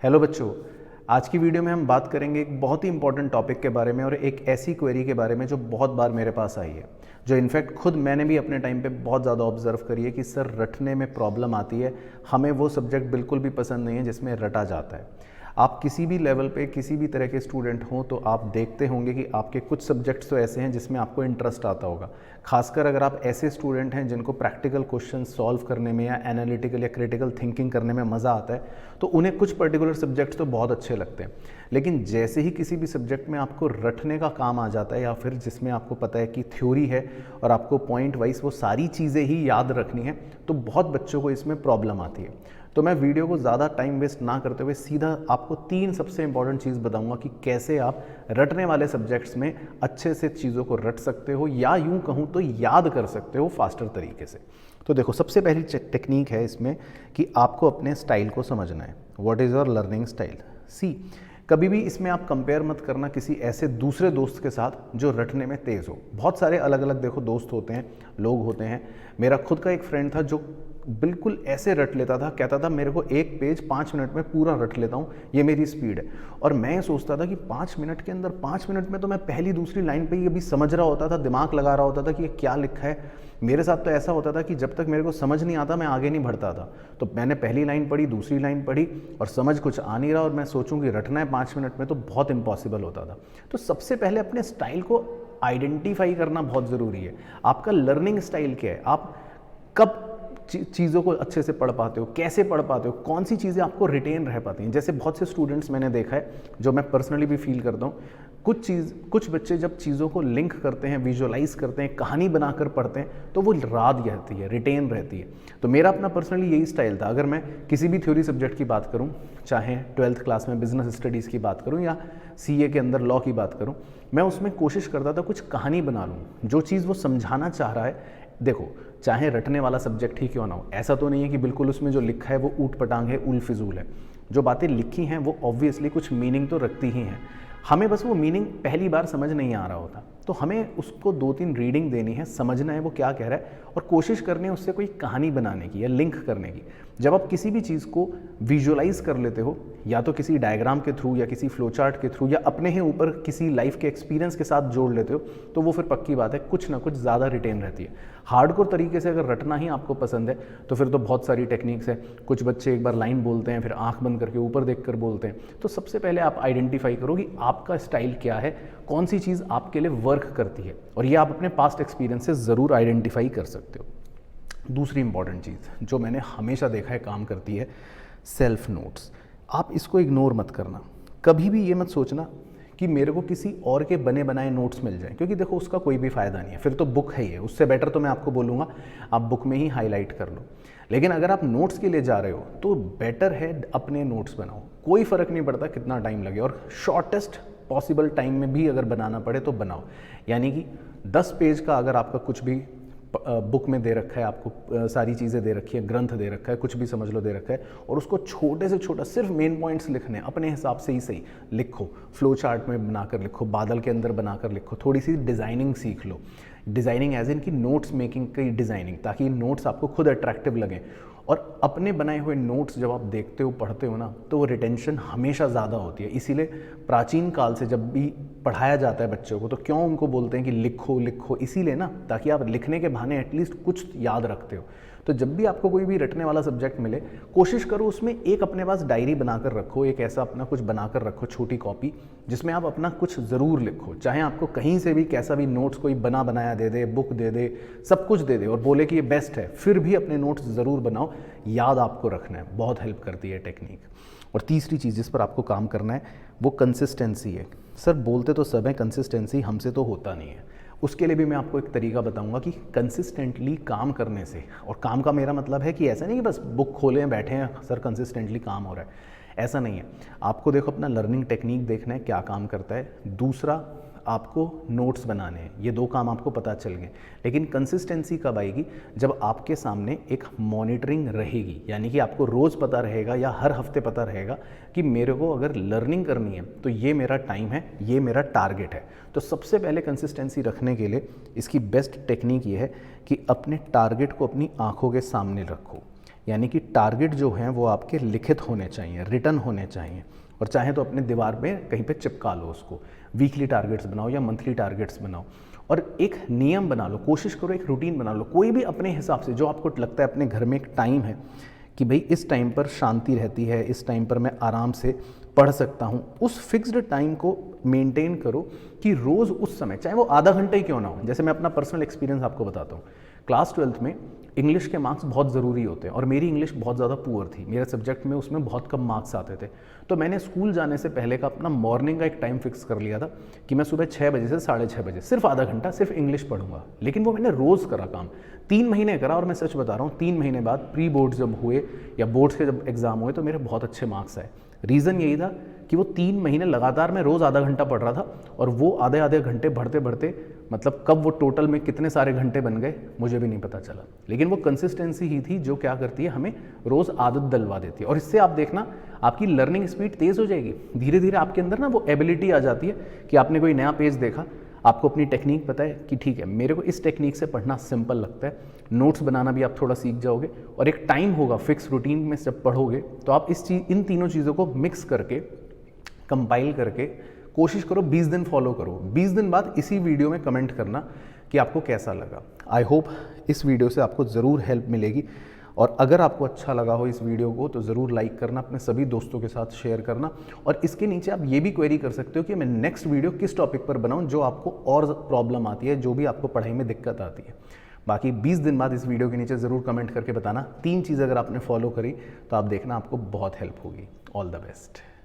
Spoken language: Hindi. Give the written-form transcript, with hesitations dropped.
हेलो बच्चों, आज की वीडियो में हम बात करेंगे एक बहुत ही इंपॉर्टेंट टॉपिक के बारे में और एक ऐसी क्वेरी के बारे में जो बहुत बार मेरे पास आई है, जो इनफैक्ट खुद मैंने भी अपने टाइम पे बहुत ज़्यादा ऑब्जर्व करी है कि सर रटने में प्रॉब्लम आती है। हमें वो सब्जेक्ट बिल्कुल भी पसंद नहीं है जिसमें रटा जाता है। आप किसी भी लेवल पे किसी भी तरह के स्टूडेंट हों तो आप देखते होंगे कि आपके कुछ सब्जेक्ट्स तो ऐसे हैं जिसमें आपको इंटरेस्ट आता होगा। खासकर अगर आप ऐसे स्टूडेंट हैं जिनको प्रैक्टिकल क्वेश्चन सॉल्व करने में या एनालिटिकल या क्रिटिकल थिंकिंग करने में मज़ा आता है, तो उन्हें कुछ पर्टिकुलर सब्जेक्ट्स तो बहुत अच्छे लगते हैं। लेकिन जैसे ही किसी भी सब्जेक्ट में आपको रटने का काम आ जाता है या फिर जिसमें आपको पता है कि थ्योरी है और आपको पॉइंट वाइज वो सारी चीज़ें ही याद रखनी है, तो बहुत बच्चों को इसमें प्रॉब्लम आती है। तो मैं वीडियो को ज़्यादा टाइम वेस्ट ना करते हुए सीधा आपको 3 सबसे इंपॉर्टेंट चीज़ बताऊंगा कि कैसे आप रटने वाले सब्जेक्ट्स में अच्छे से चीज़ों को रट सकते हो या यूं कहूं तो याद कर सकते हो फास्टर तरीके से। तो देखो, सबसे पहली टेक्निक है इसमें कि आपको अपने स्टाइल को समझना है। What is your learning style? See, कभी भी इसमें आप कंपेयर मत करना किसी ऐसे दूसरे दोस्त के साथ जो रटने में तेज़ हो। बहुत सारे अलग अलग देखो दोस्त होते हैं, लोग होते हैं। मेरा खुद का एक फ्रेंड था जो बिल्कुल ऐसे रट लेता था, कहता था मेरे को एक पेज 5 मिनट में पूरा रट लेता हूँ, ये मेरी स्पीड है। और मैं सोचता था कि 5 मिनट के अंदर 5 मिनट में तो मैं पहली दूसरी लाइन पे ही अभी समझ रहा होता था, दिमाग लगा रहा होता था कि ये क्या लिखा है। मेरे साथ तो ऐसा होता था कि जब तक मेरे को समझ नहीं आता मैं आगे नहीं बढ़ता था। तो मैंने पहली लाइन पढ़ी, दूसरी लाइन पढ़ी और समझ कुछ आ नहीं रहा और मैं सोचूं कि रटना है 5 मिनट में, तो बहुत इम्पॉसिबल होता था। तो सबसे पहले अपने स्टाइल को आइडेंटिफाई करना बहुत ज़रूरी है। आपका लर्निंग स्टाइल क्या है? आप कब चीज़ों को अच्छे से पढ़ पाते हो, कैसे पढ़ पाते हो, कौन सी चीज़ें आपको रिटेन रह पाती हैं। जैसे बहुत से स्टूडेंट्स मैंने देखा है, जो मैं पर्सनली भी फील करता हूँ, कुछ बच्चे जब चीज़ों को लिंक करते हैं, विजुअलाइज करते हैं, कहानी बनाकर पढ़ते हैं, तो वो याद रहती है, रिटेन रहती है। तो मेरा अपना पर्सनली यही स्टाइल था। अगर मैं किसी भी थ्योरी सब्जेक्ट की बात करूँ, चाहे 12th क्लास में बिजनेस स्टडीज़ की बात करूँ या CA के अंदर लॉ की बात करूँ, मैं उसमें कोशिश करता था कुछ कहानी बना लूँ। जो चीज़ वो समझाना चाह रहा है, देखो चाहे रटने वाला सब्जेक्ट ही क्यों ना हो, ऐसा तो नहीं है कि बिल्कुल उसमें जो लिखा है वो ऊट पटांग है, उल फिजूल है। जो बातें लिखी हैं वो ऑब्वियसली कुछ मीनिंग तो रखती ही हैं। हमें बस वो मीनिंग पहली बार समझ नहीं आ रहा होता, तो हमें उसको 2-3 रीडिंग देनी है, समझना है वो क्या कह रहा है और कोशिश करनी है उससे कोई कहानी बनाने की या लिंक करने की। जब आप किसी भी चीज़ को विजुअलाइज कर लेते हो, या तो किसी डायग्राम के थ्रू या किसी फ्लो चार्ट के थ्रू या अपने ही ऊपर किसी लाइफ के एक्सपीरियंस के साथ जोड़ लेते हो, तो वो फिर पक्की बात है कुछ ना कुछ ज़्यादा रिटेन रहती है। हार्डकोर तरीके से अगर रटना ही आपको पसंद है तो फिर तो बहुत सारी टेक्निक्स है। कुछ बच्चे एक बार लाइन बोलते हैं, फिर आंख बंद करके ऊपर देखकर बोलते हैं। तो सबसे पहले आप आइडेंटिफाई करो कि आपका स्टाइल क्या है, कौन सी चीज़ आपके लिए वर्क करती है, और ये आप अपने पास्ट एक्सपीरियंस से ज़रूर आइडेंटिफाई कर सकते हो। दूसरी इंपॉर्टेंट चीज़ जो मैंने हमेशा देखा है काम करती है, सेल्फ नोट्स। आप इसको इग्नोर मत करना। कभी भी ये मत सोचना कि मेरे को किसी और के बने बनाए नोट्स मिल जाएं, क्योंकि देखो उसका कोई भी फ़ायदा नहीं है। फिर तो बुक है ही है, उससे बेटर तो मैं आपको बोलूँगा आप बुक में ही हाईलाइट कर लो। लेकिन अगर आप नोट्स के लिए जा रहे हो तो बेटर है अपने नोट्स बनाओ। कोई फ़र्क नहीं पड़ता कितना टाइम लगे, और शॉर्टेस्ट पॉसिबल टाइम में भी अगर बनाना पड़े तो बनाओ। यानी कि 10 पेज का अगर आपका कुछ भी बुक में दे रखा है, आपको सारी चीज़ें दे रखी है, ग्रंथ दे रखा है, कुछ भी समझ लो दे रखा है, और उसको छोटे से छोटा सिर्फ मेन पॉइंट्स लिखने, अपने हिसाब से ही सही लिखो। फ्लो चार्ट में बनाकर लिखो, बादल के अंदर बनाकर लिखो, थोड़ी सी डिज़ाइनिंग सीख लो। डिज़ाइनिंग एज इन की नोट्स मेकिंग की डिज़ाइनिंग, ताकि नोट्स आपको खुद अट्रैक्टिव लगें। और अपने बनाए हुए नोट्स जब आप देखते हो, पढ़ते हो ना, तो वो रिटेंशन हमेशा ज़्यादा होती है। इसीलिए प्राचीन काल से जब भी पढ़ाया जाता है बच्चों को, तो क्यों उनको बोलते हैं कि लिखो लिखो, इसीलिए ना, ताकि आप लिखने के बहाने एटलीस्ट कुछ याद रखते हो। तो जब भी आपको कोई भी रटने वाला सब्जेक्ट मिले, कोशिश करो उसमें एक अपने पास डायरी बनाकर रखो, एक ऐसा अपना कुछ बनाकर रखो, छोटी कॉपी, जिसमें आप अपना कुछ ज़रूर लिखो। चाहे आपको कहीं से भी कैसा भी नोट्स कोई बना बनाया दे दे, बुक दे दे, सब कुछ दे दे और बोले कि ये बेस्ट है, फिर भी अपने नोट्स ज़रूर बनाओ। याद आपको रखना है, बहुत हेल्प करती है टेक्निक। और तीसरी चीज़ जिस पर आपको काम करना है वो कंसिस्टेंसी है। सर बोलते तो सब है, कंसिस्टेंसी हमसे तो होता नहीं है। उसके लिए भी मैं आपको एक तरीका बताऊंगा कि कंसिस्टेंटली काम करने से, और काम का मेरा मतलब है कि ऐसा नहीं कि बस बुक खोले बैठे हैं सर कंसिस्टेंटली काम हो रहा है, ऐसा नहीं है। आपको देखो अपना लर्निंग टेक्निक देखना है क्या काम करता है, दूसरा आपको नोट्स बनाने हैं, ये 2 काम आपको पता चल गए। लेकिन कंसिस्टेंसी कब आएगी? जब आपके सामने एक मॉनिटरिंग रहेगी, यानी कि आपको रोज़ पता रहेगा या हर हफ्ते पता रहेगा कि मेरे को अगर लर्निंग करनी है तो ये मेरा टाइम है, ये मेरा टारगेट है। तो सबसे पहले कंसिस्टेंसी रखने के लिए इसकी बेस्ट टेक्निक ये है कि अपने टारगेट को अपनी आंखों के सामने रखो। यानी कि टारगेट जो हैं वो आपके लिखित होने चाहिए, रिटन होने चाहिए, और चाहे तो अपने दीवार में कहीं पे चिपका लो उसको। वीकली टारगेट्स बनाओ या मंथली टारगेट्स बनाओ, और एक नियम बना लो, कोशिश करो एक रूटीन बना लो, कोई भी अपने हिसाब से जो आपको लगता है अपने घर में एक टाइम है कि भाई इस टाइम पर शांति रहती है, इस टाइम पर मैं आराम से पढ़ सकता हूँ, उस फिक्स्ड टाइम को मेंटेन करो कि रोज़ उस समय, चाहे वो आधा घंटा ही क्यों ना हो। जैसे मैं अपना पर्सनल एक्सपीरियंस आपको बताता हूँ। क्लास 12th में इंग्लिश के मार्क्स बहुत ज़रूरी होते हैं और मेरी इंग्लिश बहुत ज़्यादा पुअर थी, मेरे सब्जेक्ट में उसमें बहुत कम मार्क्स आते थे। तो मैंने स्कूल जाने से पहले का अपना मॉर्निंग का एक टाइम फिक्स कर लिया था कि मैं सुबह 6 बजे से 6:30 बजे सिर्फ आधा घंटा सिर्फ इंग्लिश पढ़ूंगा। लेकिन वो मैंने रोज़ करा काम, 3 महीने करा, और मैं सच बता रहा हूँ 3 महीने बाद प्री बोर्ड्स जब हुए या बोर्ड्स के जब एग्ज़ाम हुए तो मेरे बहुत अच्छे मार्क्स आए। रीज़न यही था कि वो 3 महीने लगातार मैं रोज़ आधा घंटा पढ़ रहा था, और वो आधे आधे घंटे बढ़ते बढ़ते मतलब कब वो टोटल में कितने सारे घंटे बन गए मुझे भी नहीं पता चला। लेकिन वो कंसिस्टेंसी ही थी जो क्या करती है, हमें रोज़ आदत डलवा देती है, और इससे आप देखना आपकी लर्निंग स्पीड तेज़ हो जाएगी। धीरे धीरे आपके अंदर ना वो एबिलिटी आ जाती है कि आपने कोई नया पेज देखा, आपको अपनी टेक्निक पता है कि ठीक है मेरे को इस टेक्निक से पढ़ना सिंपल लगता है, नोट्स बनाना भी आप थोड़ा सीख जाओगे, और एक टाइम होगा फिक्स रूटीन में जब पढ़ोगे तो आप इन तीनों चीज़ों को मिक्स करके कंपाइल करके कोशिश करो 20 दिन फॉलो करो। 20 दिन बाद इसी वीडियो में कमेंट करना कि आपको कैसा लगा। आई होप इस वीडियो से आपको ज़रूर हेल्प मिलेगी, और अगर आपको अच्छा लगा हो इस वीडियो को तो ज़रूर लाइक करना, अपने सभी दोस्तों के साथ शेयर करना, और इसके नीचे आप ये भी क्वेरी कर सकते हो कि मैं नेक्स्ट वीडियो किस टॉपिक पर बनाऊं जो आपको और प्रॉब्लम आती है, जो भी आपको पढ़ाई में दिक्कत आती है। बाकी 20 दिन बाद इस वीडियो के नीचे ज़रूर कमेंट करके बताना। 3 चीज़ अगर आपने फॉलो करी तो आप देखना आपको बहुत हेल्प होगी। All the best.